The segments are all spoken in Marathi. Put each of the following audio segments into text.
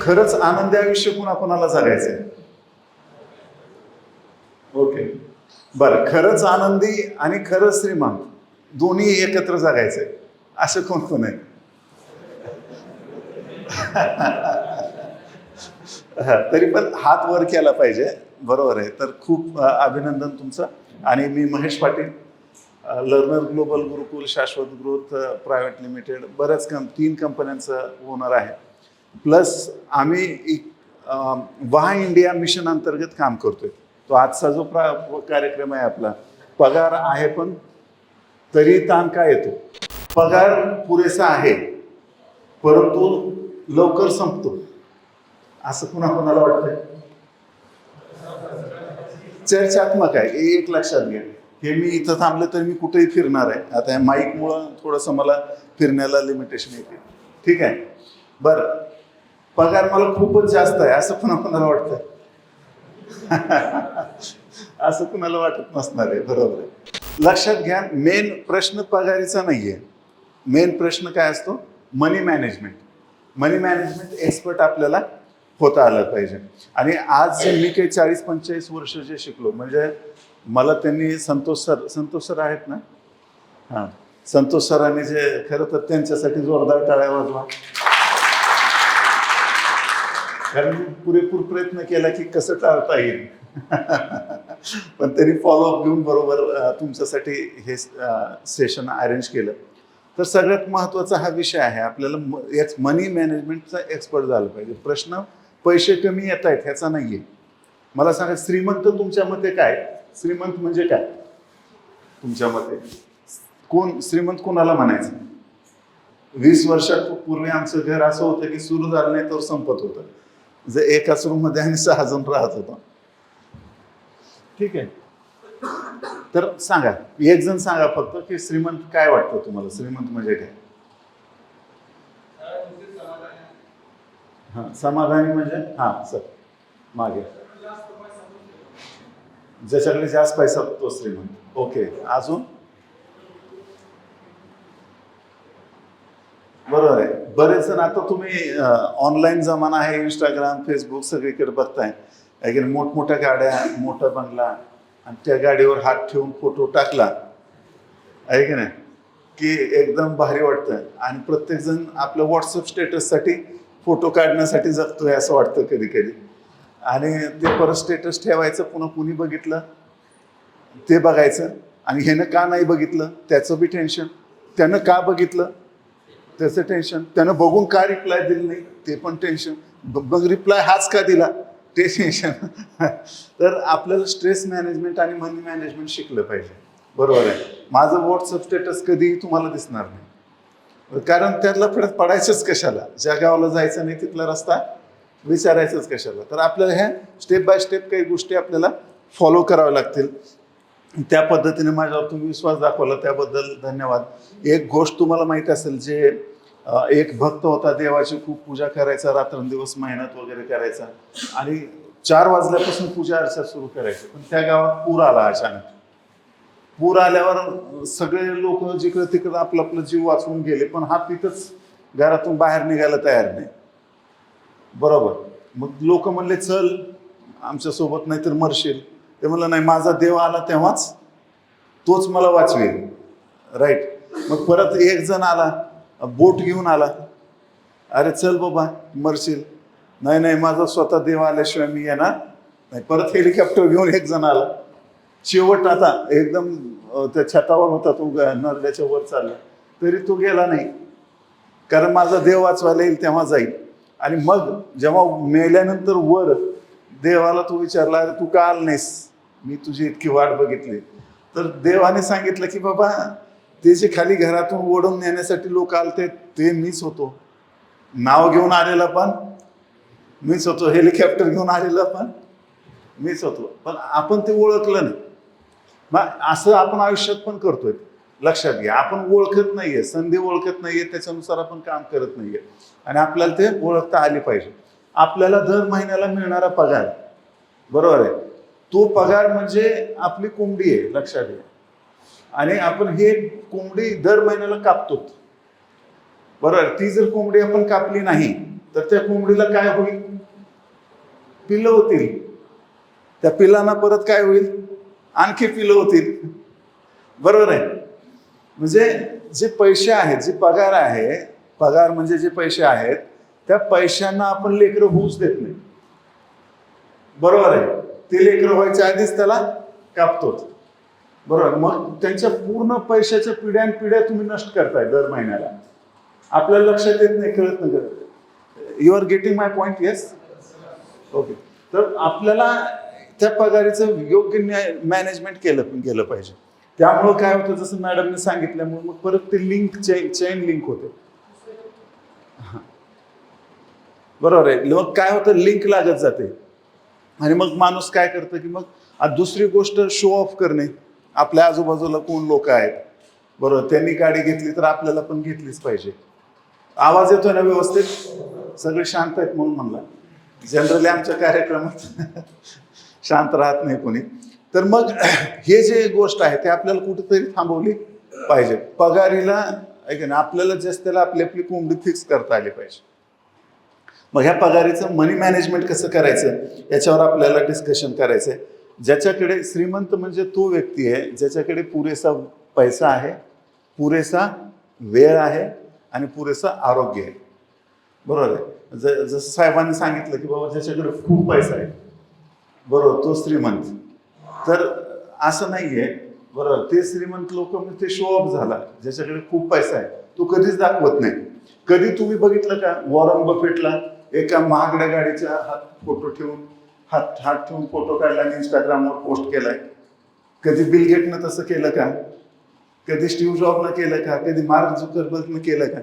खरंच आनंदी आयुष्य कोणाला जगायचंय? ओके, बरं. खरंच आनंदी आणि खरंच श्रीमंत दोन्ही एकत्र जगायचंय असं कोण आहे? तरी पण हात वर केला पाहिजे. बरोबर आहे. तर खूप अभिनंदन तुमचं. आणि मी महेश पाटील, लर्नर ग्लोबल गुरुकुल शाश्वत ग्रोथ प्रायव्हेट लिमिटेड, बऱ्याच 3 कंपन्यांचं ओनर आहे. प्लस आम्ही वाह इंडिया मिशन अंतर्गत काम करतोय. तो आजचा जो कार्यक्रम आहे आपला, पगार आहे पण तरी ताण काय येतो? पगार पुरेसा आहे परंतु लवकर संपतो असं कुणाला वाटतंय? चर्चात्मक आहे. एक लक्षात घ्या. हे मी इथं थांबले तर मी कुठेही फिरणार आहे. आता या माईकमुळं थोडंसं मला फिरण्याला लिमिटेशन येते. ठीक आहे, बरं. पगार मला खूपच जास्त आहे असं कुणाला वाटतं? असं कुणाला वाटत नसणार आहे. बरोबर आहे. लक्षात घ्या, मेन प्रश्न पगारीचा नाहीये. मेन प्रश्न काय असतो? मनी मॅनेजमेंट. मनी मॅनेजमेंट एक्सपर्ट आपल्याला होता आलं पाहिजे. आणि आज जे मी काही 40-45 वर्ष जे शिकलो, म्हणजे मला त्यांनी संतोष सर आहेत ना, हां, संतोष सरांनी जे, खरं तर त्यांच्यासाठी जोरदार टाळ्या वाजवा. कारण मी पुरेपूर प्रयत्न केला की कसं टाळता येईल. पण त्यांनी फॉलोअप घेऊन बरोबर तुमच्यासाठी हे सेशन अरेंज केलं. तर सगळ्यात महत्त्वाचा हा विषय आहे. आपल्याला मनी मॅनेजमेंटचा एक्सपर्ट झालं पाहिजे. प्रश्न पैसे कमी येत आहेत ह्याचा नाहीये. मला सांगा, श्रीमंत तुमच्या मते काय? श्रीमंत म्हणजे काय तुमच्या मते? कोण श्रीमंत कोणाला म्हणायचं? 20 वर्षापूर्वी आमचं घर असं होतं की सुरू झालं नाही तर संपत होतं. जे एकाच रूम मध्ये आम्ही 6 जण राहत होतो. ठीक आहे, तर सांगा, एक जण सांगा फक्त की श्रीमंत काय वाटतं तुम्हाला? श्रीमंत म्हणजे काय? हा, समाधानी म्हणजे? हा सर, मागे. ज्याच्याकडे जास्त पैसा तो श्रीमंत. ओके, अजून? बरोबर आहे. बरेच जण, आता तुम्ही ऑनलाईन जमाना आहे, इंस्टाग्राम फेसबुक सगळीकडे बघताय की मोठमोठ्या गाड्या, मोठा बंगला, आणि त्या गाडीवर हात ठेवून फोटो टाकला आहे की नाही की एकदम भारी वाटतं. आणि प्रत्येक जण आपलं व्हॉट्सअप स्टेटससाठी फोटो काढण्यासाठी जगतोय असं वाटतं कधी कधी. आणि ते परत स्टेटस ठेवायचं, पुन्हा कुणी बघितलं ते बघायचं, आणि ह्यानं का नाही बघितलं त्याचं बी टेन्शन, त्यानं का बघितलं त्याचं टेन्शन, त्यानं बघून का रिप्लाय दिलं नाही ते पण टेन्शन, बघ रिप्लाय हाच का दिला ते टेन्शन. तर आपल्याला स्ट्रेस मॅनेजमेंट आणि मनी मॅनेजमेंट शिकलं पाहिजे. बरोबर आहे. माझं व्हॉट्सअप स्टेटस कधीही तुम्हाला दिसणार नाही, कारण त्यातला पडायचंच कशाला? ज्या गावाला जायचं नाही तिथला रस्ता विचारायचंच कशाला? तर आपल्याला ह्या स्टेप बाय स्टेप काही गोष्टी आपल्याला फॉलो कराव्या लागतील. त्या पद्धतीने माझ्यावर तुम्ही विश्वास दाखवला त्याबद्दल धन्यवाद. एक गोष्ट तुम्हाला माहिती असेल, जे एक भक्त होता, देवाची खूप पूजा करायचा, रात्रंदिवस मेहनत वगैरे करायचा, आणि 4 वाजल्यापासून पूजा अर्चा सुरू करायची. पण त्या गावात पूर आला अचानक. पूर आल्यावर सगळे लोक जिकडे तिकडे आपला जीव वाचवून गेले, पण हा तिथंच घरातून बाहेर निघायला तयार नाही. बरोबर. मग लोक म्हणले, चल आमच्यासोबत नाही तर मरशील. ते म्हणलं, नाही, माझा देव आला तेव्हाच तोच मला वाचवेल. राईट. मग परत एक जण आला, बोट घेऊन आला. अरे चल बाबा, मरशील. नाही नाही, माझा स्वतः देव आल्याशिवाय मी येणार नाही. परत हेलिकॉप्टर घेऊन एक जण आला. शेवट आता एकदम त्या छतावर होता तो, नरड्याच्या वर चालला, तरी तो गेला नाही, कारण माझा देव वाचवायला येईल तेव्हा जाईल. आणि मग जेव्हा मेल्यानंतर वर देवाला तो विचारला, अरे तू का आला नाहीस? मी तुझी इतकी वाट बघितली. तर देवाने सांगितलं की बाबा, ते जे खाली घरातून ओढून नेण्यासाठी लोक आलते ते मीच होतो. नाव घेऊन आलेला पण मीच होतो, हेलिकॉप्टर घेऊन आलेला पण मीच होतो. पण आपण ते ओळखलं नाही. मग असं आपण आयुष्यात पण करतोय. लक्षात घ्या, आपण ओळखत नाहीये, संधी ओळखत नाहीये, त्याच्यानुसार आपण काम करत नाहीये. आणि आपल्याला ते ओळखता आली पाहिजे. आपल्याला दर महिन्याला मिळणारा पगार, बरोबर आहे, तो पगार म्हणजे आपली कोंबडी आहे, लक्षात घ्या. आणि आपण हे कोंबडी दर महिन्याला कापतो. बरोबर. ती जर कोंबडी आपण कापली नाही तर त्या कोंबडीला काय होईल? पिल्लं होतील. त्या पिल्लांना परत काय होईल? आणखी पिल्लं होतील. बरोबर आहे? म्हणजे जे पैसे आहेत, जे पगार आहे, पगार म्हणजे जे पैसे आहेत, त्या पैशांना आपण लेकरं होऊच देत नाही. बरोबर आहे? ते लेकरं व्हायच्या आधीच त्याला कापतोच. बरोबर. मग त्यांच्या पूर्ण पैशाच्या पिढ्यानपिढ्या तुम्ही नष्ट करताय दर महिन्याला. आपल्याला लक्षात येत नाही, कळत नाही. You are getting my point? Yes. Okay. तर आपल्याला त्या पगारीचं योग्य मॅनेजमेंट केलं पाहिजे. त्यामुळं काय होतं, जसं मॅडमने सांगितल्यामुळे मग परत ते लिंक चेन लिंक होते. बरोबर आहे. मग काय होतं, लिंक लागत जाते आणि मग माणूस काय करतं की मग दुसरी गोष्ट शो ऑफ करणे. आपल्या आजूबाजूला कोण लोक आहेत, बरोबर, त्यांनी गाडी घेतली तर आपल्याला पण घेतलीच पाहिजे. आवाज येतोय ना व्यवस्थित? सगळे शांत आहेत म्हणून म्हणला. जनरली आमच्या कार्यक्रमात शांत राहत नाही कोणी. तर मग हे जे गोष्ट आहे ते आपल्याला कुठेतरी थांबवली पाहिजे. पगारीला ऐका ना, आपल्याला जास्त त्याला आपली आपली कोंबडी फिक्स करता आली पाहिजे. मग ह्या पगारीचं मनी मॅनेजमेंट कसं करायचं याच्यावर आपल्याला डिस्कशन करायचं आहे. ज्याच्याकडे श्रीमंत म्हणजे तो व्यक्ती आहे ज्याच्याकडे पुरेसा पैसा आहे, पुरेसा वेळ आहे आणि पुरेसा आरोग्य आहे. बरोबर आहे? जसं साहेबांनी सांगितलं की बाबा ज्याच्याकडे खूप पैसा आहे, बरोबर, तो श्रीमंत. तर असं नाहीये. बरोबर, ते श्रीमंत लोक म्हणजे ते शो ऑफ झाला. ज्याच्याकडे खूप पैसा आहे तो कधीच दाखवत नाही. कधी तुम्ही बघितलं का वॉरन बफेटला एका महागड्या गाडीच्या हात फोटो ठेवून हात ठेवून फोटो काढला आणि इंस्टाग्रामवर पोस्ट केलाय? कधी बिल गेटनं तसं केलं का? कधी स्टीव्ह जॉबनं केलं का? कधी मार्क झुकरबर्गनं केलं का?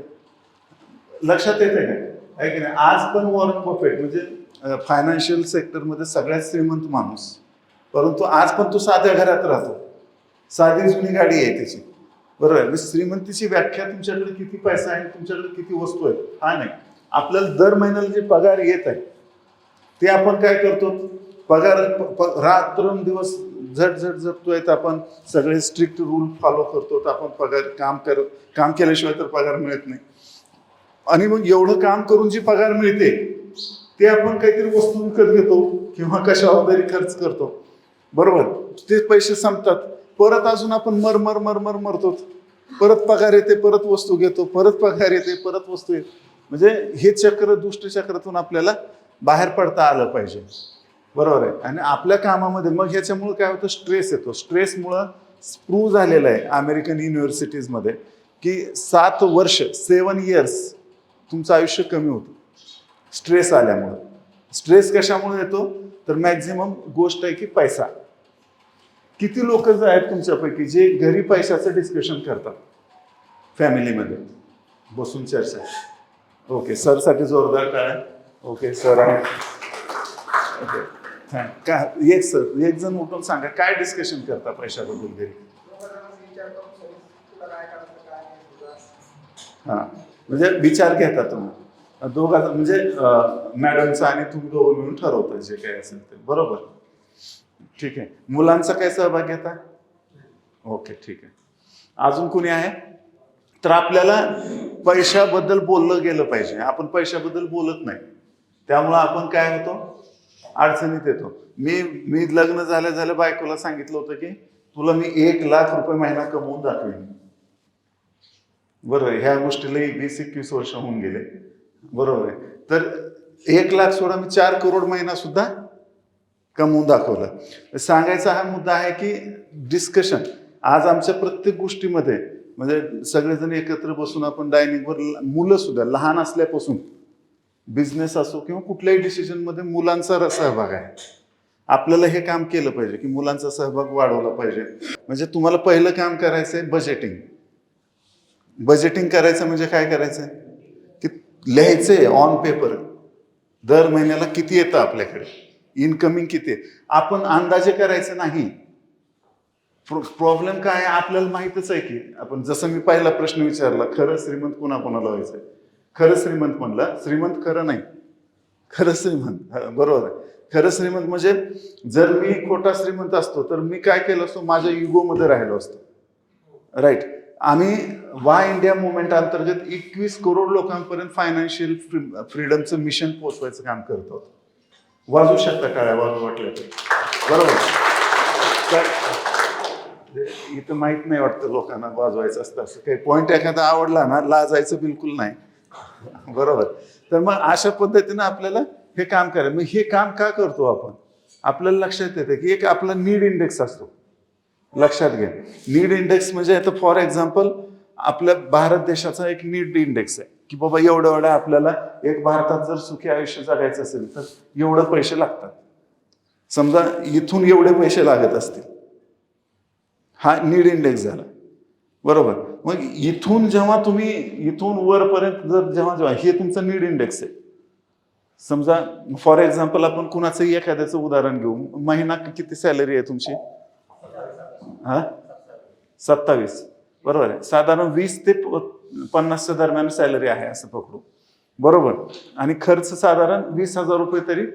लक्षात येते का? आहे की नाही? आज पण वॉरन बफेट म्हणजे फायनान्शियल सेक्टरमध्ये सगळ्यात श्रीमंत माणूस, परंतु आज पण तो साध्या घरात राहतो. साधी जुनी गाडी आहे त्याची. बरोबर आहे? श्रीमंतीची व्याख्या तुमच्याकडे किती पैसा आहे, तुमच्याकडे किती वस्तू आहेत हा नाही. आपल्याला दर महिन्याला जे पगार येत आहे ते आपण काय करतो, पगार रात्रंदिवस झट जपतोय. आपण सगळे स्ट्रिक्ट रूल फॉलो करतो. आपण पगार काम केल्याशिवाय तर पगार मिळत नाही. आणि मग एवढं काम करून जी पगार मिळते ते आपण काहीतरी वस्तू विकत घेतो किंवा कशावर तरी खर्च करतो. बरोबर, ते पैसे संपतात, परत अजून आपण मरतो. परत पगार येते, परत वस्तू घेतो, परत पगार येते, परत वस्तू येते. म्हणजे हे चक्र, दुष्टचक्रातून आपल्याला बाहेर पडता आलं पाहिजे. बरोबर आहे? आणि आपल्या कामामध्ये मग ह्याच्यामुळे काय होतं, स्ट्रेस येतो. स्ट्रेसमुळं प्रूव्ह झालेलं आहे अमेरिकन युनिव्हर्सिटीजमध्ये की 7 वर्ष 7 years तुमचं आयुष्य कमी होतं स्ट्रेस आल्यामुळं. स्ट्रेस कशामुळे येतो तर मॅक्झिमम गोष्ट आहे की पैसा. किती लोक आहेत तुमच्यापैकी जे घरी पैशाचं डिस्कशन करतात फॅमिलीमध्ये बसून चर्चा? ओके, सरसाठी जोरदार टाळ्या. ओके, सर आहे. ओके, काय एक जण उठून सांगा काय डिस्कशन करता पैशाबद्दल घरी? हां, म्हणजे विचार घेता तुम्ही दोघांचा, म्हणजे मॅडमचा आणि तुम्ही दोघं मिळून ठरवता जे काही असेल ते. बरोबर, ठीक आहे. मुलांचा काय सहभाग घेता? ओके, ठीक आहे. अजून कोणी आहे? तर आपल्याला पैशाबद्दल बोललं गेलं पाहिजे. आपण पैशाबद्दल बोलत नाही, त्यामुळं आपण काय होतो, अडचणीत येतो. मी लग्न झाल्या बायकोला सांगितलं होतं की तुला मी 1 लाख रुपये महिना कमवून दाखवेन. बरोबर, ह्या गोष्टीला 20-21 वर्ष होऊन गेले. बरोबर आहे? तर 1 लाख सोडा, मी 4 करोड महिना सुद्धा कमवून दाखवलं. सांगायचा हा मुद्दा आहे की डिस्कशन आज आमच्या प्रत्येक गोष्टीमध्ये, म्हणजे सगळेजण एकत्र बसून आपण डायनिंगवर, मुलं सुद्धा लहान असल्यापासून, बिझनेस असो किंवा कुठल्याही डिसिजनमध्ये मुलांचा सहभाग आहे. आपल्याला हे काम केलं पाहिजे की मुलांचा सहभाग वाढवला पाहिजे. म्हणजे तुम्हाला पहिलं काम करायचं आहे बजेटिंग. बजेटिंग करायचं म्हणजे काय करायचं की लिहायचंय ऑन पेपर दर महिन्याला किती येतं आपल्याकडे, इनकमिंग किती आहे. आपण अंदाजे करायचं नाही. प्रॉब्लेम काय आहे आपल्याला माहितच आहे की आपण, जसं मी पहिला प्रश्न विचारला, खरं श्रीमंत कोणाकोणाला व्हायचंय? खरं श्रीमंत म्हणला, श्रीमंत खरं नाही, खरं श्रीमंत. बरोबर आहे? खरं श्रीमंत म्हणजे जर मी खोटा श्रीमंत असतो तर मी काय केलं असतो, माझ्या युगोमध्ये राहिलो असतो. राईट? आम्ही वाय इंडिया मुवमेंट अंतर्गत 21 करोड लोकांपर्यंत फायनान्शियल फ्रीडमचं मिशन पोहोचवायचं काम करतो. वाजवू शकता टाळ्या वाजवू वाटल्या तर, बरोबर. तर इथं माहित नाही वाटतं लोकांना वाजवायचं असतं असं काही. पॉईंट एखादा आवडला ना, लाजायचं बिलकुल नाही, बरोबर. तर मग अशा पद्धतीनं आपल्याला हे काम करायचं. मग हे काम का करतो आपण? आपल्याला लक्षात येतं की एक आपला नीड इंडेक्स असतो. लक्षात घ्या, नीड इंडेक्स म्हणजे आता फॉर एक्झाम्पल आपल्या भारत देशाचा एक नीड इंडेक्स आहे की बाबा एवढं आपल्याला एक भारतात जर सुखी आयुष्य जगायचं असेल तर एवढं पैसे लागतात. समजा इथून एवढे पैसे लागत असतील, हा नीड इंडेक्स झाला, बरोबर. मग इथून जेव्हा तुम्ही इथून वरपर्यंत जर जेव्हा हे तुमचं नीड इंडेक्स आहे. समजा फॉर एक्झाम्पल आपण कुणाचंही एखाद्याचं उदाहरण घेऊ. महिना किती सॅलरी आहे तुमची? 27, बरोबर आहे. साधारण 20 ते 50 दरम्यान सॅलरी आहे असं पकडू, बरोबर. आणि खर्च साधारण 20,000 रुपये तरी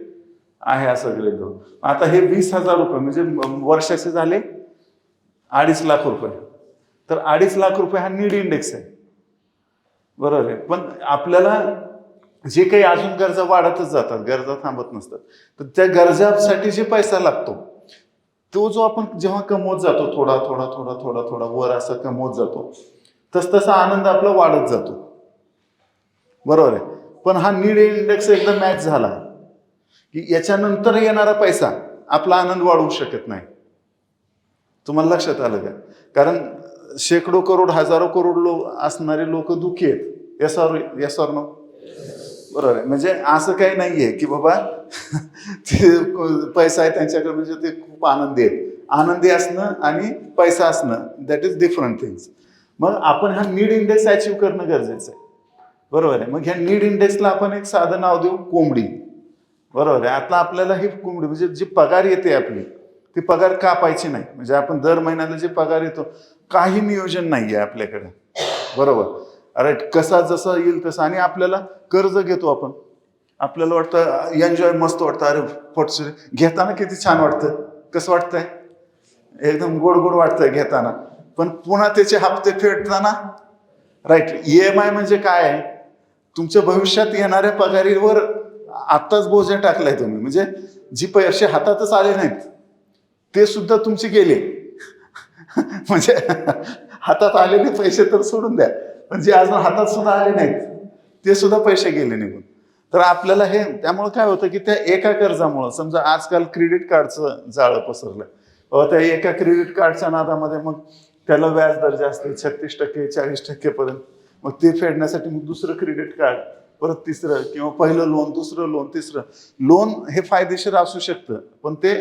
आहे असं गृहीत. आता हे 20,000 रुपये म्हणजे वर्षाचे झाले 2.5 लाख रुपये. तर 2.5 लाख रुपये हा नीड इंडेक्स आहे, बरोबर आहे. पण आपल्याला जे काही अजून गरजा वाढतच जातात, गरजा थांबत नसतात. तर त्या गरजासाठी जे पैसा लागतो तो जो आपण जेव्हा कमवत जातो थोडा थोडा थोडा थोडा थोडा वर असं कमवत जातो, तसा आनंद आपला वाढत जातो, बरोबर आहे. पण हा नीड इंडेक्स एकदा मॅच झाला की याच्यानंतर येणारा पैसा आपला आनंद वाढवू शकत नाही. तुम्हाला लक्षात आलं का? कारण शेकडो करोड हजारो करोड असणारे लोक दुःखी आहेत. Yes or no? बरोबर आहे. म्हणजे असं काही नाहीये की बाबा ते पैसा आहे त्यांच्याकडे म्हणजे ते खूप आनंदी आहेत. आनंदी असणं आणि पैसा असणं दॅट इज डिफरंट थिंग्स. मग आपण हा नीड इंडेक्स अचीव्ह करणं गरजेचं आहे, बरोबर आहे. मग ह्या नीड इंडेक्सला आपण एक साधं नाव देऊ, कोंबडी, बरोबर आहे. आता आपल्याला ही कोंबडी म्हणजे जी पगार येते आपली ती पगार कापायची नाही. म्हणजे आपण दर महिन्याला जे पगार येतो काही नियोजन नाही आहे आपल्याकडे, बरोबर. अरे कसा जसा येईल तसं. आणि आपल्याला कर्ज घेतो आपण, आपल्याला वाटतं एन्जॉय मस्त वाटतं, अरे फटसुरी घेताना किती छान वाटतं. कसं वाटतंय? एकदम गोड गोड वाटतंय घेताना. पण पुन्हा त्याचे हप्ते फेडताना, राईट, EMI म्हणजे काय आहे? तुमच्या भविष्यात येणाऱ्या पगारीवर आत्ताच बोजा टाकलाय तुम्ही. म्हणजे जी पैसे हातातच आले नाहीत ते सुद्धा तुमचे गेले. म्हणजे हातात आलेले पैसे तर सोडून द्या, पण जे अजून हातात सुद्धा आले नाहीत ते सुद्धा पैसे गेले निघून. तर आपल्याला हे त्यामुळे काय होतं की त्या एका कर्जामुळं, समजा आजकाल क्रेडिट कार्डचं जाळं पसरलंय. त्या एका क्रेडिट कार्डच्या नादामध्ये मग त्याला व्याजदर जास्त 36% 40% पर्यंत. मग ते फेडण्यासाठी मग दुसरं क्रेडिट कार्ड, परत तिसरं, किंवा पहिलं लोन, दुसरं लोन, तिसरं लोन. हे फायदेशीर असू शकतं पण ते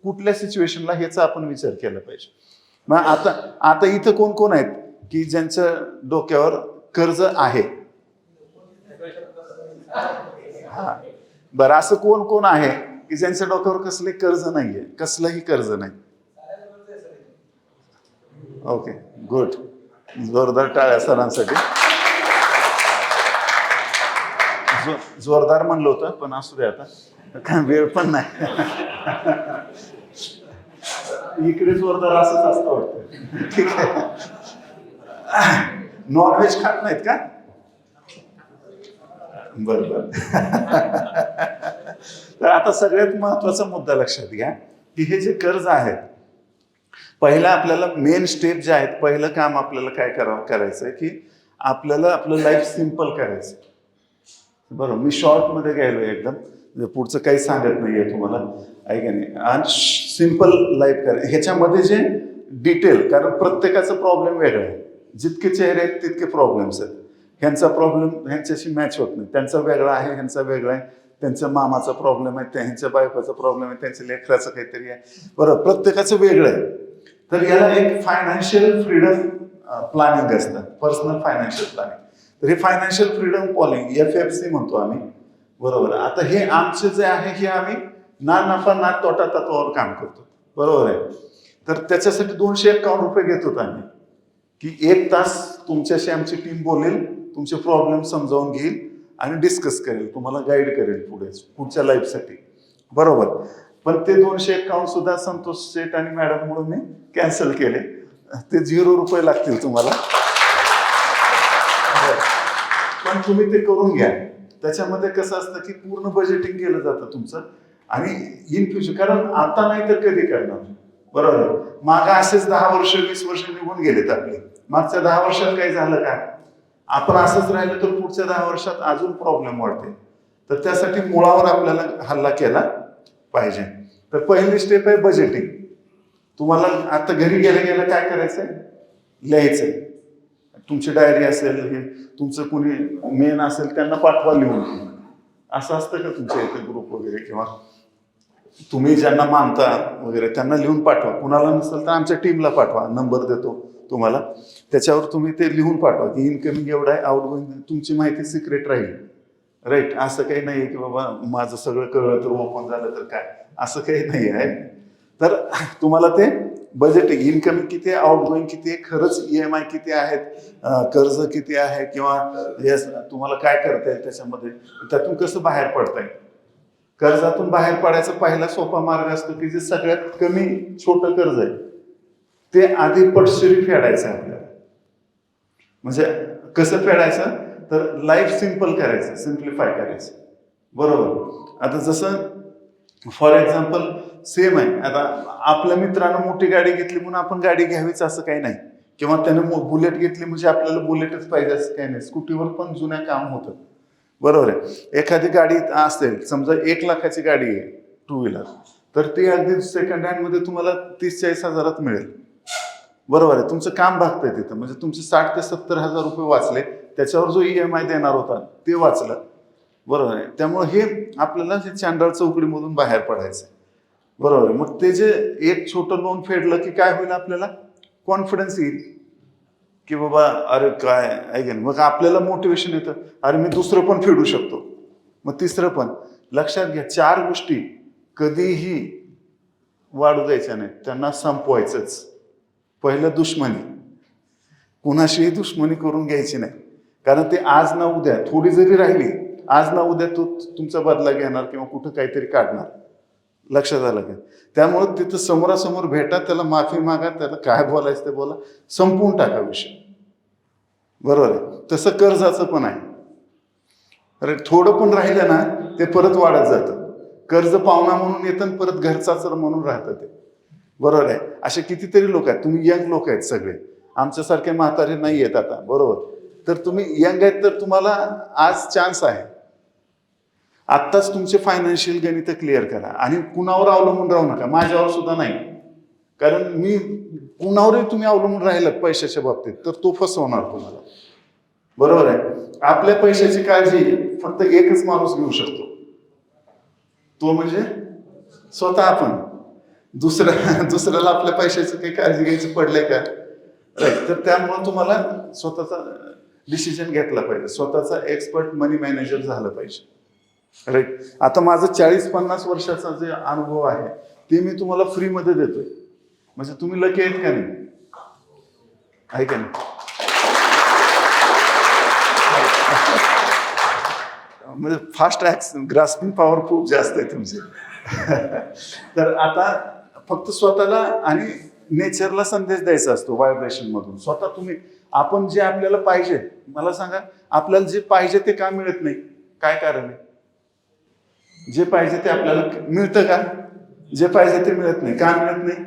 कुठल्या सिच्युएशनला ह्याचा आपण विचार केला पाहिजे. मग आता इथं कोण कोण आहेत की ज्यांच्या डोक्यावर कर्ज आहे? हा, बरं. असं कोण कोण आहे की ज्यांच्या डोक्यावर कसले कर्ज नाहीये? कसलंही कर्ज नाही. Okay, good. जोरदार टाळ्या सरांसाठी. जोरदार म्हणलं होतं पण असू दे, आता काय वेळ पण नाही. इकडे जोरदार असंच असतं वाटतं. ठीक आहे. नॉनव्हेज खात नाहीत का? बरोबर. तर आता सगळ्यात महत्वाचा मुद्दा लक्षात घ्या की हे जे कर्ज आहेत, पहिला आपल्याला मेन स्टेप जे आहेत, पहिलं काम आपल्याला काय करायचं की आपल्याला आपलं लाईफ सिम्पल करायचं. बरोबर. मी शॉर्ट मध्ये गेलो एकदम, पुढचं काही सांगत नाहीये तुम्हाला, ऐका नाही. आणि सिम्पल लाईफ करा. ह्याच्यामध्ये जे डिटेल, कारण प्रत्येकाचा प्रॉब्लेम वेगळा आहे. जितके चेहरे आहेत तितके प्रॉब्लेम्स आहेत. ह्यांचा प्रॉब्लेम ह्यांच्याशी मॅच होत नाही, त्यांचा वेगळा आहे, ह्यांचा वेगळा आहे. त्यांच्या मामाचा प्रॉब्लेम आहे, त्यांच्या बायकोचा प्रॉब्लेम आहे, त्यांच्या लेकराचं काहीतरी आहे, बरोबर. प्रत्येकाचं वेगळं आहे. तर याला एक फायनान्शियल फ्रीडम प्लॅनिंग असतं, पर्सनल फायनान्शियल प्लॅनिंग. तर हे फायनान्शियल फ्रीडम प्लॅनिंग FFC म्हणतो आम्ही, बरोबर. आता हे आमचे जे आहे हे आम्ही ना नफा ना तोटा तत्वावर काम करतो, बरोबर आहे. तर त्याच्यासाठी 251 रुपये घेतो आम्ही की 1 तास तुमच्याशी आमची टीम बोलेल, तुमचे प्रॉब्लेम समजावून घेईल आणि डिस्कस करेल, तुम्हाला गाईड करेल पुढच्या लाईफसाठी, बरोबर. पण ते 251 सुद्धा संतोष शेठ आणि मॅडम म्हणून मी कॅन्सल केले. ते 0 रुपये लागतील तुम्हाला. पण तुम्ही ते करून घ्या. त्याच्यामध्ये कसं असतं की पूर्ण बजेटिंग केलं जातं तुमचं, आणि इन फ्युचर, कारण आता नाही तर कधी करणार, बरोबर आहे. मागं असेच 10 वर्ष 20 वर्ष निघून गेलेत आपले. मागच्या 10 वर्षात काही झालं का? आपण असंच राहिलं तर पुढच्या 10 वर्षात अजून प्रॉब्लेम वाढते. तर त्यासाठी मुळावर आपल्याला हल्ला केला पाहिजे. तर पहिली स्टेप आहे बजेटिंग. तुम्हाला आता घरी गेल्या गेल्या काय करायचंय? लिहायचंय. तुमची डायरी असेल, हे तुमचं कोणी मेन असेल त्यांना पाठवा लिहून. असं असतं का तुमच्या इथे ग्रुप वगैरे, किंवा तुम्ही ज्यांना मानता वगैरे त्यांना लिहून पाठवा. कुणाला नसेल तर आमच्या टीमला पाठवा, नंबर देतो तुम्हाला, त्याच्यावर तुम्ही ते लिहून पाठवा की इनकमिंग एवढं आहे, आउटगोईंग. तुमची माहिती सिक्रेट राहील, राईट. असं काही नाही की बाबा माझं सगळं कळलं तर ओपन झालं तर काय, असं काही नाही आहे. तर तुम्हाला ते बजेटिंग, इनकमिंग किती आहे, आउटगोईंग किती आहे, खरंच EMI किती आहेत, कर्ज किती आहे, किंवा तुम्हाला काय करता येईल त्याच्यामध्ये, त्यातून कसं बाहेर पडता येईल. कर्जातून बाहेर पडायचा पहिला सोपा मार्ग असतो की जे सगळ्यात कमी छोटं कर्ज आहे ते आधी पटशिरी फेडायचं आपल्याला. म्हणजे कसं फेडायचं, तर लाईफ सिंपल करायचं, सिम्प्लिफाय करायचं, बरोबर. आता जसं फॉर एक्झाम्पल सेम आहे, आता आपल्या मित्रानं मोठी गाडी घेतली म्हणून आपण गाडी घ्यावीच असं काही नाही, किंवा त्याने बुलेट घेतली म्हणजे आपल्याला बुलेटच पाहिजे असं काही नाही. स्कूटीवर पण जुन्या काम होतं, बरोबर आहे. एखादी गाडी असेल, समजा 1 लाखाची गाडी आहे टू व्हीलर, तर ती अगदी सेकंड हँड मध्ये तुम्हाला 30-40 हजारात मिळेल, बरोबर आहे. तुमचं काम भागतंय तिथं, म्हणजे तुमचे 60 ते 70 हजार रुपये वाचले, त्याच्यावर जो EMI देणार होता ते वाचलं, बरोबर आहे. त्यामुळे हे आपल्याला हे चांडळ चौकडीमधून बाहेर पडायचं, बरोबर आहे. मग ते जे एक छोटं लोन फेडलं की काय होईल, आपल्याला कॉन्फिडन्स येईल की बाबा अरे काय आहे. मग आपल्याला मोटिवेशन येतं, अरे मी दुसरं पण फेडू शकतो, मग तिसरं पण. लक्षात घ्या, 4 गोष्टी कधीही वाढू द्यायच्या नाहीत, त्यांना संपवायचंच. पहिलं दुश्मनी, कुणाशीही दुश्मनी करून घ्यायची नाही, कारण ते आज ना उद्या थोडी जरी राहिली, आज ना उद्या तो तुमचा बदला घेणार किंवा कुठं काहीतरी काढणार. लक्षात आलं का? त्यामुळे तिथं समोरासमोर भेटा, त्याला माफी मागा, त्याला काय बोलायचं ते बोला, संपवून टाका विषय, बरोबर आहे. तसं कर्जाचं पण आहे. अरे थोडं पण राहिलं ना ते परत वाढत जातं. कर्ज पावना म्हणून येतं, परत घरचाच म्हणून राहतं ते, बरोबर आहे. असे कितीतरी लोक आहेत. तुम्ही यंग लोक आहेत सगळे, आमच्यासारखे म्हातारे नाही आहेत आता, बरोबर. तर तुम्ही यंग आहेत, तर तुम्हाला आज चान्स आहे. आत्ताच तुमचे फायनान्शियल गणित क्लिअर करा, आणि कुणावर अवलंबून राहू नका. माझ्यावर सुद्धा नाही, कारण मी कुणावरही तुम्ही अवलंबून राहिलं पैशाच्या बाबतीत तर तो फसवणार तुम्हाला, बरोबर आहे. आपल्या पैशाची काळजी फक्त एकच माणूस घेऊ शकतो, तो म्हणजे स्वतः आपण. दुसऱ्याला आपल्या पैशाची काही काळजी घ्यायची पडलंय का? राईट. तर त्यामुळे तुम्हाला स्वतःचा डिसिजन घेतला पाहिजे, स्वतःचा एक्सपर्ट मनी मॅनेजर झालं पाहिजे, राईट. आता माझं 40-50 वर्षाचा जे अनुभव आहे ते मी तुम्हाला फ्रीमध्ये देतोय, म्हणजे तुम्ही लकी आहेत का नाही, आहे का नाही? म्हणजे फास्ट ग्रास्पिंग पॉवर खूप जास्त आहे तुमची. तर आता फक्त स्वतःला आणि नेचरला संदेश द्यायचा असतो व्हायब्रेशन मधून. स्वतः तुम्ही, आपण जे आपल्याला पाहिजे, मला सांगा, आपल्याला जे पाहिजे ते का मिळत नाही? काय कारण आहे? जे पाहिजे ते आपल्याला मिळतं का? जे पाहिजे ते मिळत नाही, का मिळत नाही?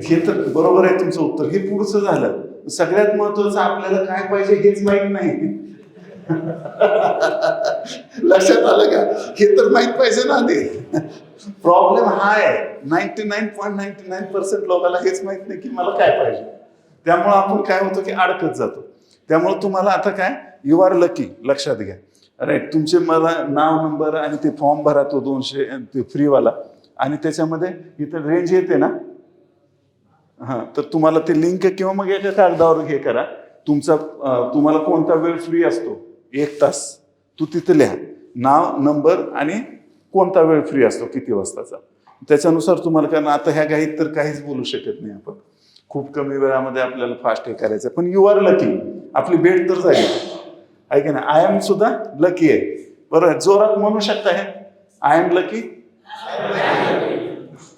हे तर बरोबर आहे तुमचं उत्तर. हे पुढचं झालं. सगळ्यात महत्वाचं, आपल्याला काय पाहिजे हेच माहित नाही. लक्षात आलं का? हे तर माहित पाहिजे ना आधी. प्रॉब्लेम हा आहे, 99.99% लोकांना हेच माहित नाही की मला काय पाहिजे. त्यामुळे आपण काय होतं की अडकत जातो. त्यामुळे तुम्हाला आता काय, यू आर लकी, लक्षात घ्या. राईट. तुमचे मला नाव, नंबर आणि ते फॉर्म भरा, तो 200 ते फ्रीवाला, आणि त्याच्यामध्ये इथं रेंज येते ना, हां, तर तुम्हाला ते लिंक किंवा मग एका कागदावर हे करा, तुमचा तुम्हाला कोणता वेळ फ्री असतो, 1 तास, तू तिथे लिहा नाव, नंबर आणि कोणता वेळ फ्री असतो, किती वाजताचा. त्याच्यानुसार तुम्हाला, कारण आता ह्या घाईत तर काहीच बोलू शकत नाही आपण, खूप कमी वेळामध्ये आपल्याला फास्ट हे करायचं. पण यू आर लकी, आपली भेट तर झाली, आहे की नाही? आय एम सुद्धा लकी आहे, बरोबर. जोरात म्हणू शकता हे, आय एम लकी.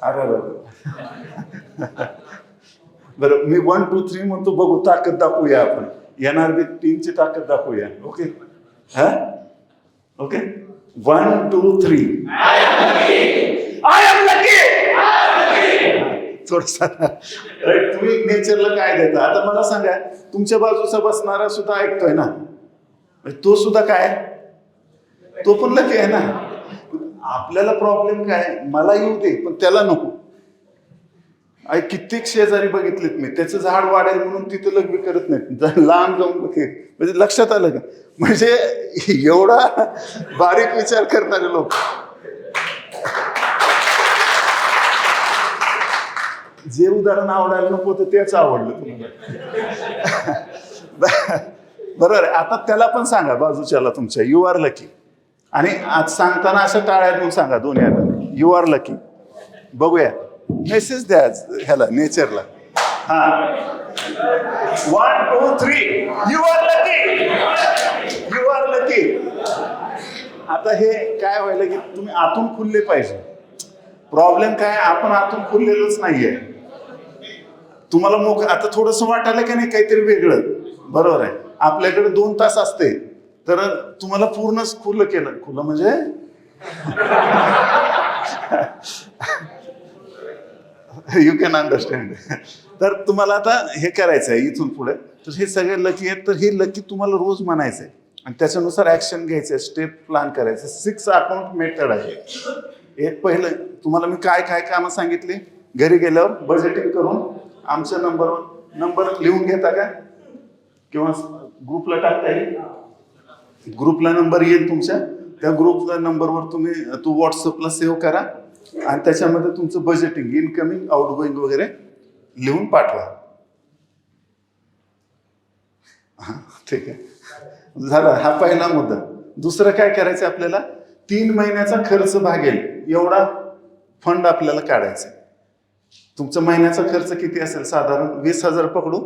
अरे बरं, मी 1 2 3 म्हणतो, बघू ताकद दाखवूया आपण. NRB टीमची ताकद दाखवूया. ओके, हा ओके. 1 2 3. I am lucky. थोडसा तुम्ही नेचरला काय देता. आता मला सांगा, तुमच्या बाजूचा बसणारा सुद्धा ऐकतोय ना, तो सुद्धा काय, तो पण लकी आहे ना. आपल्याला प्रॉब्लेम काय, मला येऊ दे पण त्याला नको. कित्येक शेजारी बघितलेत मी, त्याचं झाड वाढेल म्हणून तिथं लग्न करत नाहीत, लांब जाऊन म्हणजे लक्षात आलं का. म्हणजे एवढा बारीक विचार करणारे लोक. जे उदाहरण आवडायला नको तर तेच आवडलं तुम्हाला. बरोबर आहे. आता त्याला पण सांगा बाजूच्याला तुमच्या, यू आर लकी. आणि आज सांगताना असं टाळ्या देऊन सांगा दोन्ही हाताने, यू आर लकी. बघूया, मेसेज द्या ह्याला, नेचरला. हा, 1 2 3. You are lucky. You are lucky. आता हे काय व्हायला की तुम्ही आतून खुलले पाहिजे. प्रॉब्लेम काय, आपण आतून खुललेलोच नाहीये. तुम्हाला आता थोडंसं वाटायला की नाही काहीतरी वेगळं. बरोबर आहे. आपल्याकडे 2 तास असते, तर तुम्हाला पूर्णच खुलं केलं. खुलं म्हणजे यू कॅन अंडरस्टँड. तर तुम्हाला आता हे करायचं आहे इथून पुढे. तर हे सगळे लकी आहेत, तर हे लकी तुम्हाला रोज म्हणायचंय आणि त्याच्यानुसार ऍक्शन घ्यायचंय, स्टेप प्लॅन करायचं. 6 अकाउंट मेथड आहे. एक पहिलं तुम्हाला मी काय काय कामं सांगितली, घरी गेल्यावर बजेटिंग करून आमच्या नंबर लिहून घेता का, किंवा ग्रुपला टाकता येईल. ग्रुपला नंबर येईल तुमच्या, त्या ग्रुपच्या नंबरवर तुम्ही तो व्हॉट्सअपला सेव्ह करा आणि त्याच्यामध्ये तुमचं बजेटिंग, इनकमिंग आउटगोईंग वगैरे लिहून पाठवा. हा, ठीक आहे, झाला हा पहिला मुद्दा. दुसरं काय करायचं आपल्याला, 3 महिन्याचा खर्च भागेल एवढा फंड आपल्याला काढायचा. तुमचा महिन्याचा खर्च किती असेल, साधारण 20,000 पकडू.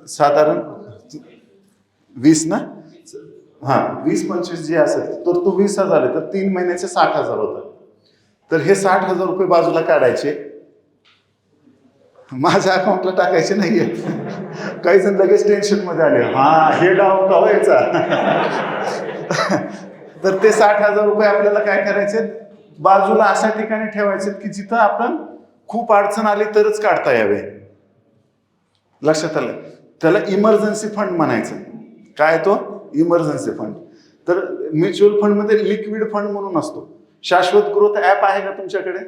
साधारण 20 ना. हा, 20-25 जे असेल तर तो 20,000 आहे, तर 3 महिन्याचे 60,000 होतात. तर हे 60,000 रुपये बाजूला काढायचे, माझ्या अकाउंटला टाकायचे नाहीये. काही जण लगेच टेन्शन मध्ये आले, हा हे डाव का व्हायचा. तर ते 60,000 रुपये आपल्याला काय करायचे, बाजूला अशा ठिकाणी ठेवायचे की जिथं आपण खूप अडचण आली तरच काढता यावे. लक्षात आलं. त्याला इमर्जन्सी फंड म्हणायचं. काय तो इमर्जन्सी फंड. तर म्युच्युअल फंड मध्ये लिक्विड फंड म्हणून असतो. शाश्वत ग्रोथ ऍप आहे का तुमच्याकडे,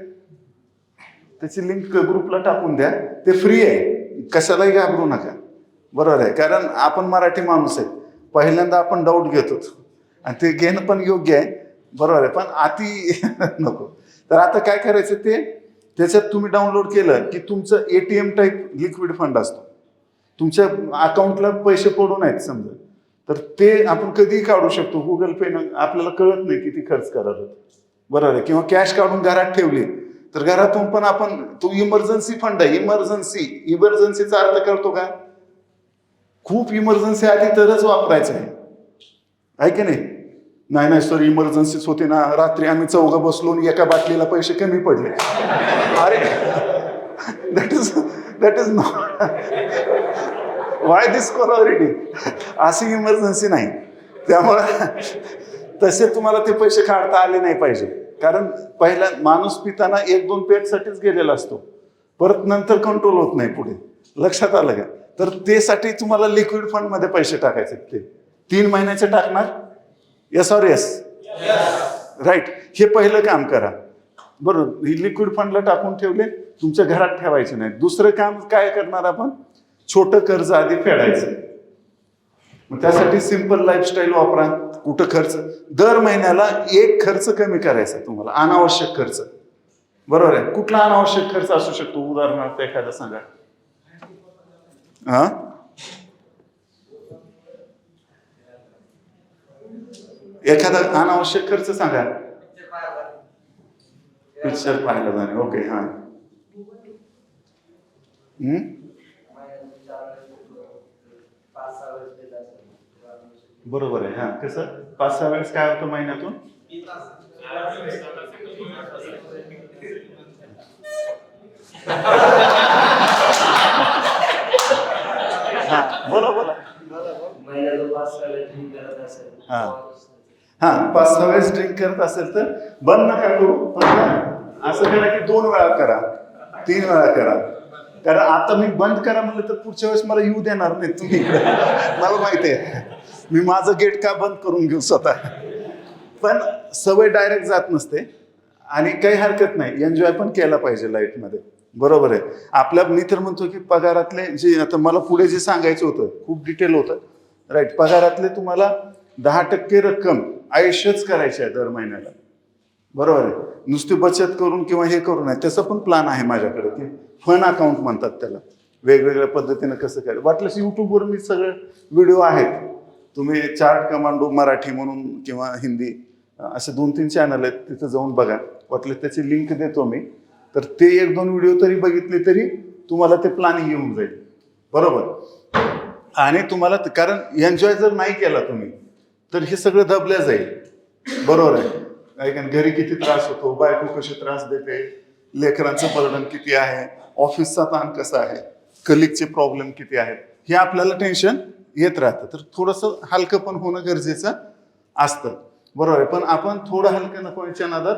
त्याची लिंक ग्रुपला टाकून द्या, ते फ्री आहे, कशालाही घाबरू नका. बरोबर आहे, कारण आपण मराठी माणूस आहे, पहिल्यांदा आपण डाऊट घेतो आणि ते घेणं पण योग्य आहे. बरोबर आहे, पण अति नको. तर आता काय करायचं, ते त्याच्यात तुम्ही डाउनलोड केलं की तुमचं ATM टाईप लिक्विड फंड असतो. तुमच्या अकाउंटला पैसे पडून आहेत समजा, तर ते आपण कधीही काढू शकतो. गुगल पेनं आपल्याला कळत नाही किती खर्च करायला. बरोबर आहे. किंवा कॅश काढून घरात ठेवली तर घरातून पण आपण, तो इमर्जन्सी फंड आहे. इमर्जन्सीचा अर्थ करतो का, खूप इमर्जन्सी आली तरच वापरायचं आहे की नाही. नाही सर इमर्जन्सीच होती ना, रात्री आम्ही 4 बसलो आणि एका बाटलीला पैसे कमी पडले. अरे that is not why this Kolaveri. अशी इमर्जन्सी नाही. त्यामुळे तसे तुम्हाला ते पैसे काढता आले नाही पाहिजे. कारण पहिला माणूस पिताना 1-2 पेटसाठीच गेलेला असतो, परत नंतर कंट्रोल होत नाही पुढे. लक्षात आलं का. तर ते साठी तुम्हाला लिक्विड फंड मध्ये पैसे टाकायचे. ते 3 महिन्याचे टाकणार. Yes or yes, right. हे पहिलं काम करा. बरोबर, लिक्विड फंडला टाकून ठेवले, तुमच्या घरात ठेवायचे नाही. दुसरं काम काय करणार आपण, छोटं कर्ज आधी फेडायचं. मग त्यासाठी सिंपल लाईफस्टाईल वापरा. कुठं खर्च, दर महिन्याला एक खर्च कमी करायचा तुम्हाला, अनावश्यक खर्च. बरोबर आहे. कुठला अनावश्यक खर्च असू शकतो, उदाहरणार्थ एखादा सांगा. हा, एखादा अनावश्यक खर्च सांगा. पिक्चर पाहायला जाणे. ओके, हा. बरोबर आहे. हा, कसं 5-6 वेळेस काय होतं महिन्यातून, हा बोला बोला. हा हा 5-6 वेळेस ड्रिंक करत असेल तर बंद नका करू, पण असं करा की 2 वेळा करा, 3 वेळा करा. कारण आता मी बंद करा म्हणलं तर पुढच्या वेळेस मला येऊ देणार नाही तुम्ही. मला माहिती आहे मी माझं गेट का बंद करून घेऊ स्वतः. पण सवय डायरेक्ट जात नसते आणि काही हरकत नाही, एन्जॉय पण केला पाहिजे लाईफमध्ये. बरोबर आहे. मी तर म्हणतो की पगारातले जे आता मला पुढे जे सांगायचं होतं खूप डिटेल होतं, राईट. पगारातले तुम्हाला 10% रक्कम आयुष्यच करायची आहे दर महिन्याला. बरोबर आहे. नुसती बचत करून किंवा हे करून आहे, त्याचा पण प्लॅन आहे माझ्याकडे की फन अकाउंट म्हणतात त्याला. वेगवेगळ्या पद्धतीनं कसं करायचं. वाटलंच युट्यूबवर मी सगळे व्हिडिओ आहेत, तुम्ही चार्ट कमांडो मराठी म्हणून किंवा हिंदी असे 2-3 चॅनल आहेत, तिथं जाऊन बघा. वाटलं त्याची लिंक देतो मी, तर ते 1-2 व्हिडिओ तरी बघितले तरी तुम्हाला ते प्लॅनिंग येऊन जाईल. बरोबर. आणि तुम्हाला कारण एन्जॉय जर नाही केला तुम्ही तर हे सगळं दबल्या जाईल. बरोबर आहे. कारण घरी किती त्रास होतो, बायको कशी त्रास देते, लेकरांचं बर्डन किती आहे, ऑफिसचा ताण कसा आहे, कलिगचे प्रॉब्लेम किती आहेत, हे आपल्याला टेन्शन येत राहतं. तर थोडंसं हलकं पण होणं गरजेचं असतं. बरोबर आहे. पण आपण थोडं हलकं नकोच्या नादात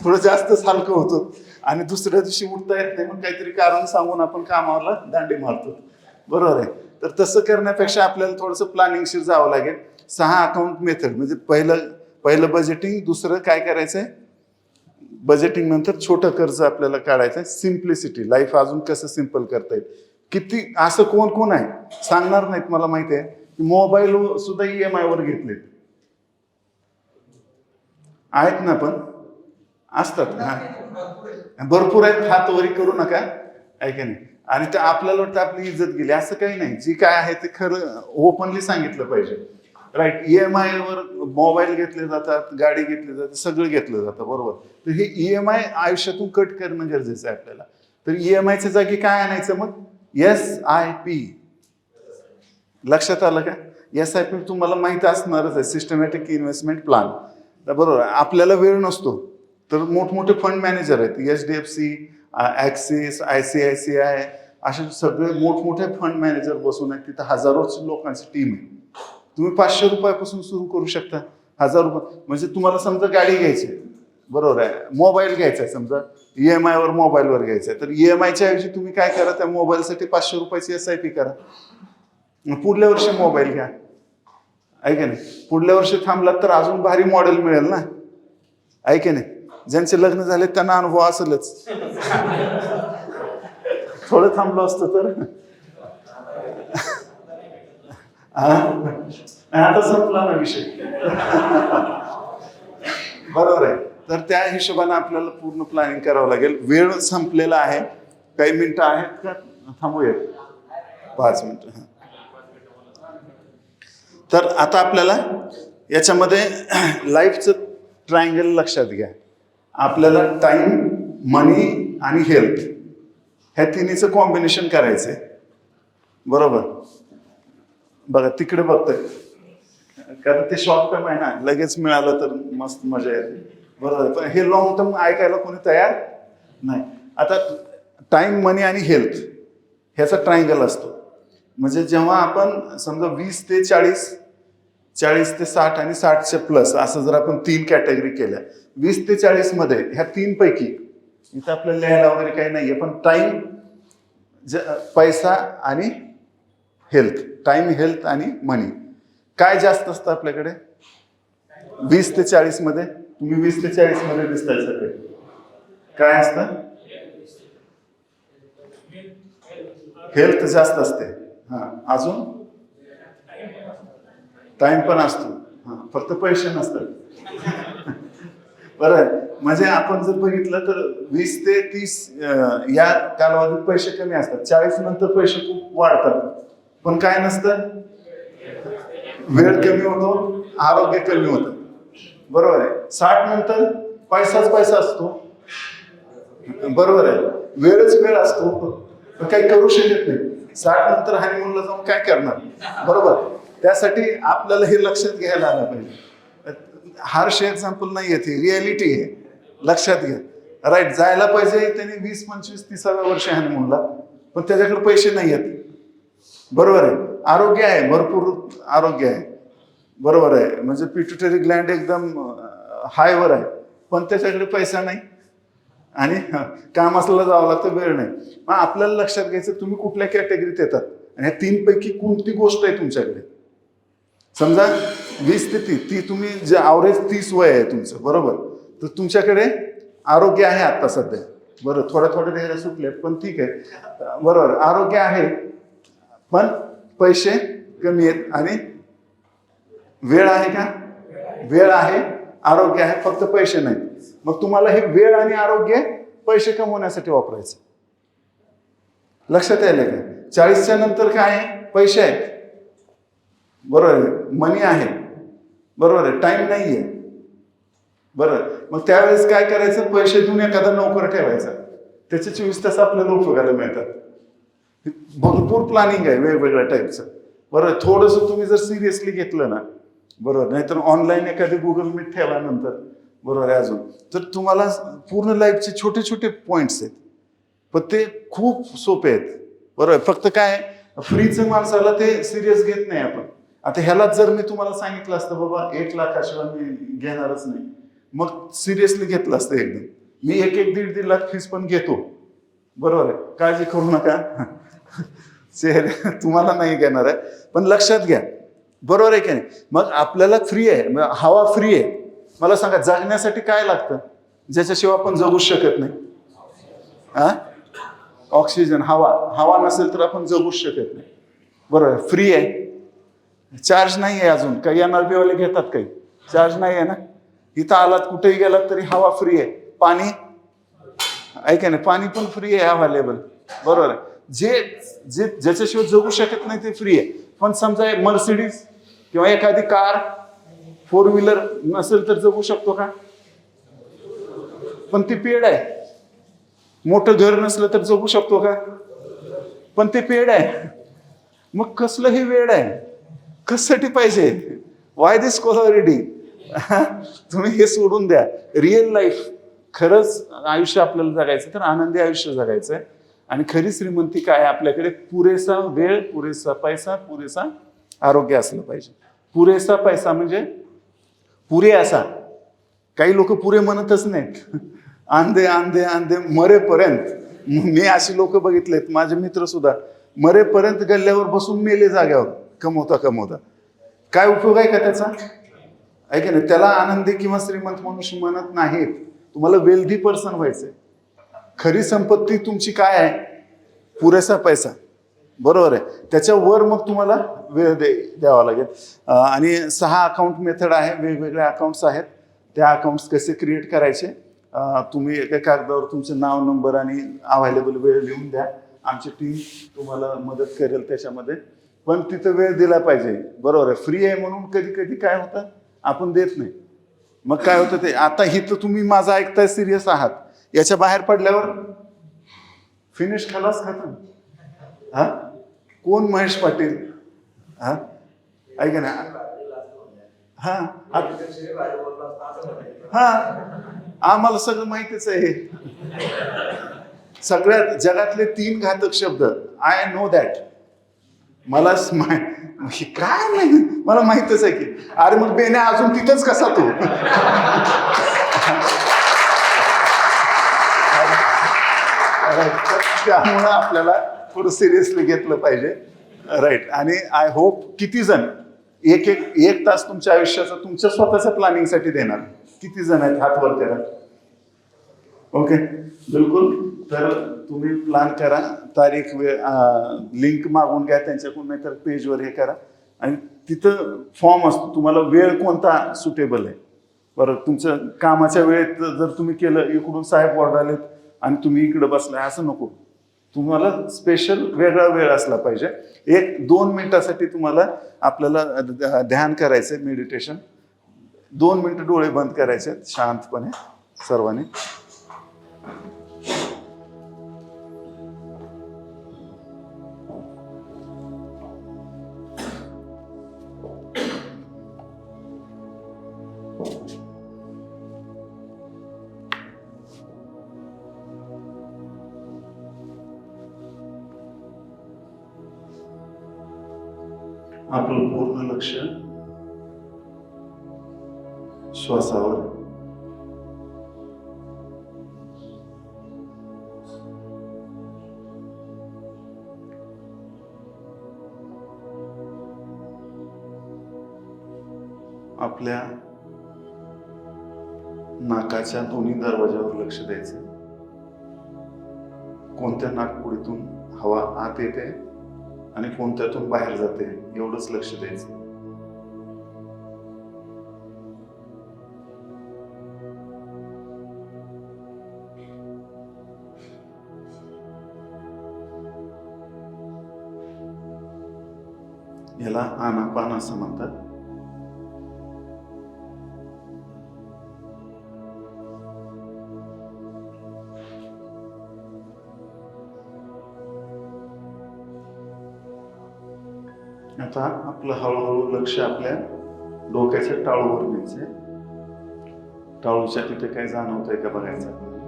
थोडं जास्तच हलकं होतो आणि दुसऱ्या दिवशी उठता येत नाही, मग काहीतरी कारण सांगून आपण कामाला दांडी मारतो. बरोबर आहे. तर तसं करण्यापेक्षा आपल्याला थोडंसं प्लॅनिंगशीर जावं लागेल. 6 अकाउंट मेथड म्हणजे पहिलं बजेटिंग, दुसरं काय करायचंय बजेटिंग नंतर छोटं कर्ज आपल्याला काढायचंय. सिम्प्लिसिटी, लाईफ अजून कसं सिम्पल करता येईल. किती असं कोण आहे सांगणार नाहीत मला माहिती आहे. मोबाईल सुद्धा EMI वर घेतलेत आहेत ना, पण असतात. हा भरपूर आहेत, हात वरी करू नका, ऐका नाही. आणि ते आपल्याला वाटतं आपली इज्जत गेली, असं काही नाही. जी काय आहे ते खरं ओपनली सांगितलं पाहिजे, राईट. EMI वर मोबाईल घेतले जातात, गाडी घेतली जाते, सगळं घेतलं जातं. बरोबर. तर हे EMI आयुष्यातून कट करणं गरजेचं आहे आपल्याला. तर EMIच्या जागी काय आणायचं मग? SIP. लक्षात आलं का? SIP तुम्हाला माहिती असणारच आहे, सिस्टमॅटिक इन्व्हेस्टमेंट प्लॅन. बरोबर. आपल्याला वेळ नसतो तर मोठमोठे फंड मॅनेजर आहेत, HDFC, ॲक्सिस, ICICI, असे सगळे मोठमोठे फंड मॅनेजर बसून आहेत. तिथं हजारो लोकांची टीम आहे. तुम्ही 500 रुपयापासून सुरू करू शकता. 1000 रुपये म्हणजे तुम्हाला समजा गाडी घ्यायची, बरोबर आहे, मोबाईल घ्यायचा आहे, समजा EMI वर मोबाईलवर घ्यायचा आहे, तर EMIच्या ऐवजी तुम्ही काय करा, त्या मोबाईलसाठी 500 रुपयाची SIP करा. पुढल्या वर्षी मोबाईल घ्या, ऐका नाही. पुढल्या वर्षी थांबलात तर अजून भारी मॉडेल मिळेल ना, ऐका नाही. ज्यांचे लग्न झाले त्यांना अनुभव असेलच. थोडं थांबलो असतं तर आता संपला ना विषय. बरोबर आहे. तर त्या हिशोबाने आपल्याला पूर्ण प्लॅनिंग करावं लागेल. वेळ संपलेला आहे. काही मिनिटं आहेत का? थांबूया 5 मिनिटं. तर आता आपल्याला याच्यामध्ये लाईफचं ट्रायंगल लक्षात घ्या. आपल्याला टाइम, मनी आणि हेल्थ ह्या तिन्हीचं कॉम्बिनेशन करायचंय. बरोबर. बघा तिकडे बघतोय, कारण ते शॉर्ट टर्म आहे ना, लगेच मिळालं तर मस्त मजा येते. बरोबर. पण हे लॉंग टर्म ऐकायला कोणी तयार नाही. आता टाइम, मनी आणि हेल्थ ह्याचा ट्रायंगल असतो. म्हणजे जेव्हा आपण समजा 20 ते 40, 40 ते 60 आणि 60च्या प्लस असं जर आपण 3 कॅटेगरी केल्या, 20 ते 40 मध्ये ह्या 3 पैकी इथं आपल्याला लिहायला वगैरे काही नाहीये, पण टाइम, पैसा आणि हेल्थ, टाइम, हेल्थ आणि मनी काय जास्त असतं आपल्याकडे? 20 ते 40 मध्ये. तुम्ही 20 ते 40 मध्ये दिसताय सगळे. काय असतं? हेल्थ जास्त असते. हा, अजून टाइम पण असतो. हा, फक्त पैसे नसतात. बरं. म्हणजे आपण जर बघितलं तर 20 ते 30 या कालावधीत पैसे कमी असतात. 40 नंतर पैसे खूप वाढतात, पण काय नसतं, वेळ कमी होतो, आरोग्य कमी होतं. बरोबर आहे. 60 नंतर पैसाच पैसा असतो. बरोबर आहे. वेळच वेळ असतो, काही करू शकत नाही. 60 नंतर हनीमूनला जाऊन काय करणार? बरोबर. त्यासाठी आपल्याला हे लक्षात घ्यायला आलं पाहिजे. हार्श एक्झाम्पल नाही आहे, रिॲलिटी आहे, लक्षात घ्या. राईट, जायला पाहिजे त्यांनी 20, 25, 30व्या वर्षी हनीमूनला, पण त्याच्याकडे पैसे नाही आहेत. बरोबर आहे. आरोग्य आहे, भरपूर आरोग्य आहे. बरोबर आहे, म्हणजे पिट्युटरी ग्लँड एकदम हायवर आहे, पण त्याच्याकडे पैसा नाही आणि कामाला जावं लागतं, वेळ नाही. मग आपल्याला लक्षात घ्यायचं तुम्ही कुठल्या कॅटेगरीत येतात आणि ह्या 3 पैकी कोणती गोष्ट आहे तुमच्याकडे. समजा 20 ते 30, ती तुम्ही जे ॲव्हरेज 30 वय आहे तुमचं, बरोबर, तर तुमच्याकडे आरोग्य आहे आता सध्या. बरं, थोड्या डेऱ्या सुटल्यात, पण ठीक आहे. बरोबर, आरोग्य आहे पण पैसे कमी आहेत आणि वेळ आहे का? वेळ आहे, आरोग्य आहे, फक्त पैसे नाही. मग तुम्हाला हे वेळ आणि आरोग्य पैसे कमवण्यासाठी वापरायचं. लक्षात यायला का? 40च्या नंतर काय आहे? पैसे आहेत, बरोबर आहे, मनी आहे, बरोबर आहे, टाइम नाहीये. बरं, मग त्यावेळेस काय करायचं? पैसे देऊन एखादा नोकर ठेवायचा, त्याचे 24 तास आपल्याला उपयोगाला मिळतात. भरपूर प्लॅनिंग आहे वेगवेगळ्या टाईपचं. बरोबर, थोडंसं तुम्ही जर सिरियसली घेतलं ना, बरोबर, नाहीतर ऑनलाईन एखादी गुगल मीट ठेवा नंतर, बरोबर आहे, अजून तर तुम्हाला पूर्ण लाईफचे छोटे छोटे पॉईंट्स आहेत, पण ते खूप सोपे आहेत. बरोबर, फक्त काय फ्रीचं माणसाला ते सिरियस घेत नाही आपण. आता ह्यालाच जर मी तुम्हाला सांगितलं असतं बाबा 1 लाखाशिवाय मी घेणारच नाही, मग सिरियसली घेतलं असतं एकदम. मी 1-1, 1.5 लाख फीस पण घेतो, बरोबर आहे, काळजी करू नका. तुम्हाला नाही घेणार आहे, पण लक्षात घ्या, बरोबर आहे की नाही. मग आपल्याला फ्री आहे, हवा फ्री आहे. मला सांगा, जगण्यासाठी काय लागतं ज्याच्याशिवाय आपण जगूच शकत नाही? ऑक्सिजन, हवा नसेल तर आपण जगूच शकत नाही. बरोबर, फ्री आहे, चार्ज नाही आहे. अजून काही NRP वाले घेतात, काही चार्ज नाही आहे ना. इथं आलात, कुठेही गेलात तरी हवा फ्री आहे. पाणी ऐका नाही, पाणी पण फ्री आहे, अवेलेबल. बरोबर आहे, जे ज्याच्याशिवाय जगू शकत नाही ते फ्री आहे. पण समजा मर्सिडीज किंवा एखादी कार 4 व्हीलर नसेल तर जगू शकतो का? पण ती पेड आहे. मोठं घर नसलं तर जगू शकतो का? पण ते पेड आहे. मग कसलं हे वेड आहे? कशासाठी पाहिजे? Why this Kolaveri? तुम्ही हे सोडून द्या. रिअल लाईफ, खरंच आयुष्य आपल्याला जगायचं तर आनंदी आयुष्य जगायचं आहे. आणि खरी श्रीमंती काय? आपल्याकडे पुरेसा वेळ, पुरेसा पैसा, पुरेसा आरोग्य असलं पाहिजे. पुरेसा पैसा म्हणजे पुरे असा. काही लोक पुरे म्हणतच नाहीत, आंधे आंधे आंधे मरेपर्यंत. मी अशी लोक बघितलेत, माझे मित्र सुद्धा मरेपर्यंत गल्ल्यावर बसून मेले जाग्यावर, कमवता कमवता. काय उपयोग आहे का त्याचा? ऐका ना, त्याला आनंदी किंवा श्रीमंत मनुष्य म्हणत नाहीत. तुम्हाला वेल्दी पर्सन व्हायचंय. खरी संपत्ती तुमची काय आहे? पुरेसा पैसा, बरोबर आहे. त्याच्यावर मग तुम्हाला वेळ द्यावा लागेल. आणि 6 अकाउंट मेथड आहे, वेगवेगळे अकाउंट्स आहेत. त्या अकाउंट्स कसे क्रिएट करायचे, तुम्ही एका कागदावर तुमचं नाव, नंबर आणि अवेलेबल वेळ लिहून द्या. आमची टीम तुम्हाला मदत करेल त्याच्यामध्ये. पण तिथं वेळ दिला पाहिजे, बरोबर आहे. फ्री आहे म्हणून कधी कधी काय होतं, आपण देत नाही. मग काय होतं ते, आता ही तर तुम्ही माझं ऐकताय, सिरियस आहात, याच्या बाहेर पडल्यावर फिनिश, खलास, खतम. हा, कोण महेश पाटील? हा, ऐका ना, हा हा, आम्हाला सगळं माहितीच आहे. सगळ्यात जगातले 3 घातक शब्द, आय नो दॅट. मला काय नाही, मला माहितच आहे की. अरे मग बेण्या अजून तिथंच कसा तू? त्यामुळं आपल्याला थोडं सिरियसली घेतलं पाहिजे, राईट. आणि आय होप किती जण एक तास तुमच्या आयुष्याचा तुमच्या स्वतःच्या प्लॅनिंगसाठी देणार? किती जण आहेत? हात वर करा. ओके, बिलकुल. तर तुम्ही प्लॅन करा, तारीख, वेळ, लिंक मागून घ्या त्यांच्याकडून, नाही तर पेजवर हे करा. आणि तिथं फॉर्म असतो, तुम्हाला वेळ कोणता सुटेबल आहे. बरं, तुमचं कामाच्या वेळेत जर तुम्ही केलं, इकडून साहेब ओरडालेत आणि तुम्ही इकडे बसलाय, असं नको. तुम्हाला स्पेशल वेगळा वेळ असला पाहिजे. 1-2 मिनिटासाठी तुम्हाला आपल्याला ध्यान करायचंय, मेडिटेशन. 2 मिनिटं डोळे बंद करायचे शांतपणे सर्वांनी. आपलं पूर्ण लक्ष श्वासावर. आपल्या नाकाच्या दोन्ही दरवाजावर लक्ष द्यायचं. कोणत्या नाकपुडीतून हवा आत येते आणि कोणत्यातून बाहेर जाते एवढंच लक्ष द्यायचं. याला आनापान असं म्हणतात. आता आपलं हळूहळू लक्ष आपल्या डोक्याच्या टाळूवर न्यायचंय. टाळूच्या तिथे काय जाणवतंय का बघायचं आपल्याला.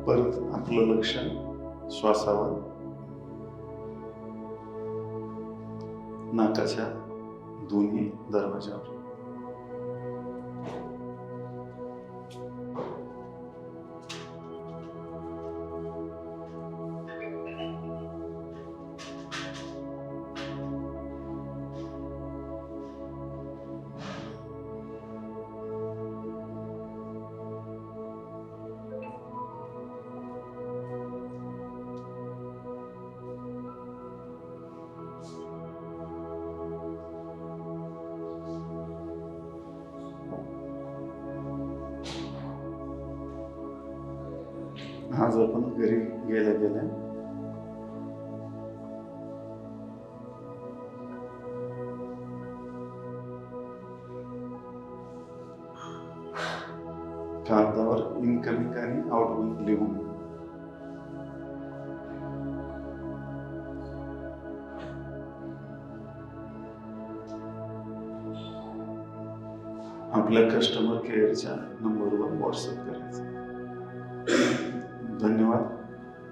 परत आपलं लक्ष श्वासावर, नाकाच्या दोन्ही दरवाजावर. आज आपण घरी गेल्या गेल्या कागदावर इनकमिंग आणि आउटगोइंग लिहून आपल्या कस्टमर केअरच्या नंबरवर व्हॉट्सअप करायचं. धन्यवाद.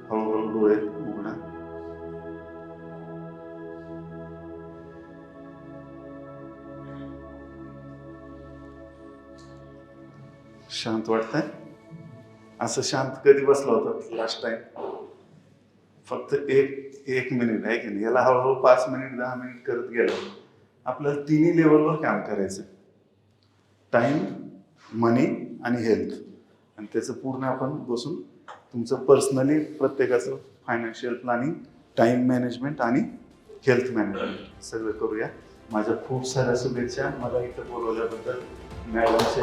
हळूहळू डोळे उघडा. शांत वाटतंय? असं शांत कधी बसला होता लास्ट टाइम? फक्त एक मिनिट आहे की नाही. याला हळूहळू 5 मिनिट 10 मिनिट करत गेलं. आपल्याला तिन्ही लेवलवर काम करायचं. टाइम, मनी आणि हेल्थ. आणि त्याचं पूर्ण आपण बसून तुमचं पर्सनली प्रत्येकाचं फायनान्शियल प्लॅनिंग, टाइम मॅनेजमेंट आणि हेल्थ मॅनेजमेंट सगळं करूया. माझ्या खूप साऱ्या शुभेच्छा. मला इथं बोलवल्याबद्दल मॅडमचे